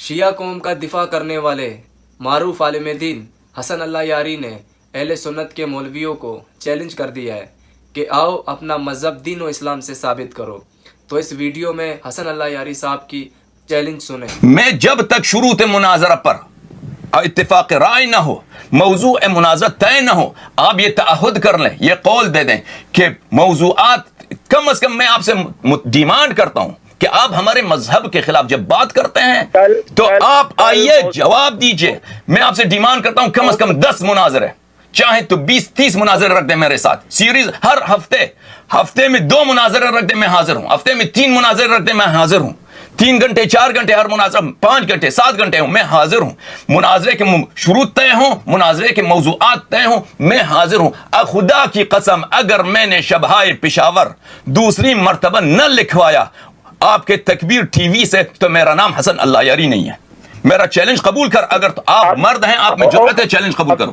شیعہ قوم کا دفاع کرنے والے معروف عالم دین حسن اللہ یاری نے اہل سنت کے مولویوں کو چیلنج کر دیا ہے کہ آؤ اپنا مذہب دین و اسلام سے ثابت کرو۔ تو اس ویڈیو میں حسن اللہ یاری صاحب کی چیلنج سنیں۔ میں جب تک شروط مناظرہ پر اتفاق رائے نہ ہو، موضوع مناظرہ طے نہ ہو، آپ یہ تعہد کر لیں، یہ قول دے دیں کہ موضوعات کم از کم میں آپ سے ڈیمانڈ کرتا ہوں کہ آپ ہمارے مذہب کے خلاف جب بات کرتے ہیں تو آپ آئیے جواب دیجئے۔ میں آپ سے ڈیمانڈ کرتا ہوں کم از کم 10 مناظرے، چاہے تو 20-30 مناظرے رکھ دیں میرے ساتھ، سیریز ہر ہفتے میں 2 مناظرے رکھ دیں، میں حاضر ہوں۔ ہفتے میں 3 مناظرے رکھ دیں، میں حاضر ہوں۔ 3 گھنٹے 4 گھنٹے ہر مناظرہ، 5 گھنٹے 7 گھنٹے ہوں، میں حاضر ہوں۔ مناظرے کے شروط طے ہوں، مناظرے کے موضوعات طے ہوں، میں حاضر ہوں۔ خدا کی قسم اگر میں نے شبہائے پشاور دوسری مرتبہ نہ لکھوایا آپ کے تکبیر ٹی وی سے تو میرا نام حسن اللہ یاری نہیں ہے۔ میرا چیلنج قبول کر، اگر تو آپ مرد ہیں، آپ میں جرأت ہے، چیلنج قبول کرو۔